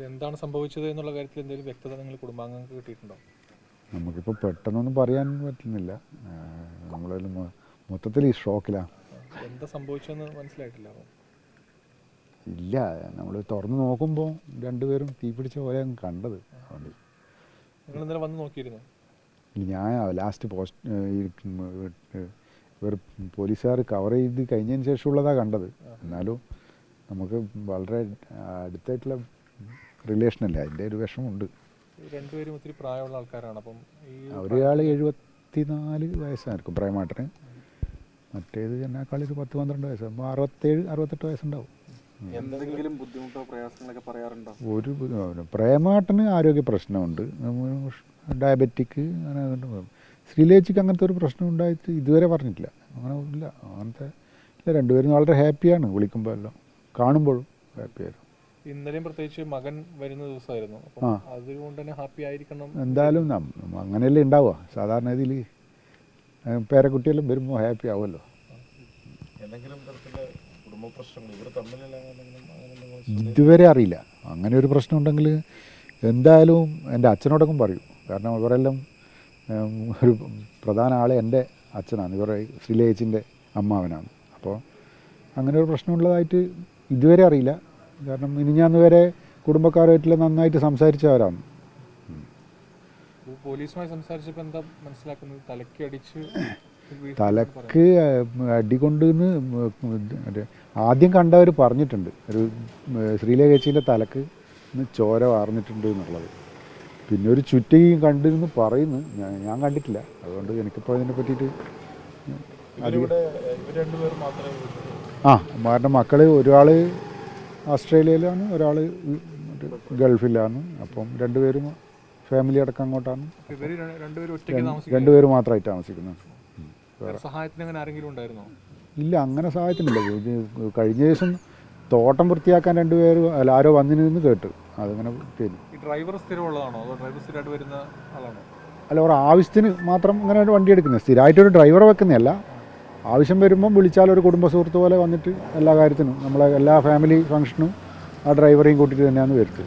എന്താണ് സംഭവിച്ചത് എന്നുള്ള കാര്യത്തിൽ എന്തെങ്കിലും വ്യക്തത നിങ്ങൾ കുടുംബാംഗങ്ങൾക്ക് കിട്ടിയിട്ടുണ്ടോ? നമുക്കിപ്പോൾ പെട്ടെന്നൊന്നും പറയാൻ പറ്റുന്നില്ല. നമ്മളതിൽ മൊത്തത്തിൽ ഈ ഷോക്കിലാണ്. എന്താ സംഭവിച്ചതെന്ന് മനസ്സിലായിട്ടില്ല. ഇല്ല, നമ്മൾ തുറന്ന് നോക്കുമ്പോൾ രണ്ടുപേരും തീ പിടിച്ച പോലെയാണ് കണ്ടത്. അതുകൊണ്ട് നിങ്ങൾ ഇന്നലെ വന്ന് നോക്കിയിരുന്നു? ഞാൻ ലാസ്റ്റ് ഇവർ പോലീസുകാർ കവർ ചെയ്ത് കഴിഞ്ഞതിന് ശേഷമുള്ളതാണ് കണ്ടത്. എന്നാലും നമുക്ക് വളരെ അടുത്തായിട്ടുള്ള റിലേഷനല്ലേ, അതിൻ്റെ ഒരു വിഷമമുണ്ട്. രണ്ടുപേരും ഒത്തിരി പ്രായമുള്ള ആൾക്കാരാണ്. അപ്പം ഒരാൾ 74 വയസ്സായിരിക്കും പ്രേമാട്ടന്, മറ്റേത് എന്നെക്കാൾ ഒരു 10-12 വയസ്സ്, 67-68 വയസ്സുണ്ടാവും. എന്തെങ്കിലും ബുദ്ധിമുട്ടോ പ്രയാസങ്ങളൊക്കെ പറയാറുണ്ടോ? ഒരു പ്രേമാട്ടന് ആരോഗ്യ പ്രശ്നമുണ്ട്, ഡയബറ്റിക്, അങ്ങനെ. ശ്രീലേച്ചിക്ക് അങ്ങനത്തെ ഒരു പ്രശ്നം ഉണ്ടായിട്ട് ഇതുവരെ പറഞ്ഞിട്ടില്ല. അങ്ങനെ ഇല്ല, അങ്ങനത്തെ ഇല്ല. രണ്ടുപേരും വളരെ ഹാപ്പിയാണ്, വിളിക്കുമ്പോൾ എല്ലാം കാണുമ്പോഴും ഹാപ്പിയായിരുന്നു. ഇന്നലെയും പ്രത്യേകിച്ച് മകൻ വരുന്ന ദിവസമായിരുന്നു. അതുകൊണ്ട് തന്നെ ഹാപ്പി ആയിരിക്കണം. എന്തായാലും അങ്ങനെയല്ലേ ഉണ്ടാവുക സാധാരണ ഇതിൽ. പേരക്കുട്ടിയെല്ലാം വരുമ്പോൾ ഹാപ്പി ആവുമല്ലോ. ഇതുവരെ അറിയില്ല. അങ്ങനെ ഒരു പ്രശ്നം ഉണ്ടെങ്കിൽ എന്തായാലും എൻ്റെ അച്ഛനോടൊക്കെ പറയും. കാരണം ഇവരെല്ലാം ഒരു പ്രധാന ആൾ എൻ്റെ അച്ഛനാണ്, ഇവരുടെ ശ്രീലേച്ചിൻ്റെ അമ്മാവനാണ്. അപ്പോൾ അങ്ങനെ ഒരു പ്രശ്നമുള്ളതായിട്ട് ഇതുവരെ അറിയില്ല. കാരണം ഇനിഞ്ഞാന്ന് വരെ കുടുംബക്കാരുമായിട്ടുള്ള നന്നായിട്ട് സംസാരിച്ചവരാണ്. പോലീസുമായി സംസാരിച്ചപ്പോൾ എന്താ മനസ്സിലാക്കുന്നത്? തലക്ക് അടികൊണ്ട് ആദ്യം കണ്ടവർ പറഞ്ഞിട്ടുണ്ട്, ഒരു ശ്രീലേഖേച്ചീൻ്റെ തലക്ക് ചോര വാർന്നിട്ടുണ്ട് എന്നുള്ളത്. പിന്നെ ഒരു ചുറ്റിയും കണ്ടിരുന്നു പറയുന്നു, ഞാൻ കണ്ടിട്ടില്ല. അതുകൊണ്ട് എനിക്കിപ്പോൾ അതിനെ പറ്റിയിട്ട് അവരുടെ മക്കൾ ഒരാൾ ഓസ്ട്രേലിയയിലാണ്, ഒരാൾ ഗൾഫിലാണ്. അപ്പം രണ്ടുപേരും ഫാമിലി അടക്കം അങ്ങോട്ടാണ്. രണ്ടുപേരും മാത്രമായിട്ട് താമസിക്കുന്നത്. ഇല്ല, അങ്ങനെ സഹായത്തിനില്ല. കഴിഞ്ഞ ദിവസം തോട്ടം വൃത്തിയാക്കാൻ രണ്ടുപേരും ആരോ വന്നിരുന്ന് കേട്ട്. അതങ്ങനെ അല്ല, ഒരു ആവശ്യത്തിന് മാത്രം ഇങ്ങനെ ഒരു വണ്ടി എടുക്കുന്നത്, സ്ഥിരമായിട്ടൊരു ഡ്രൈവറെ വെക്കുന്നതല്ല. ആവശ്യം വരുമ്പം വിളിച്ചാൽ ഒരു കുടുംബ സുഹൃത്ത് പോലെ വന്നിട്ട് എല്ലാ കാര്യത്തിനും, നമ്മളെ എല്ലാ ഫാമിലി ഫംഗ്ഷനും ആ ഡ്രൈവറെയും കൂട്ടിയിട്ട് തന്നെയാണ് വരുന്നത്.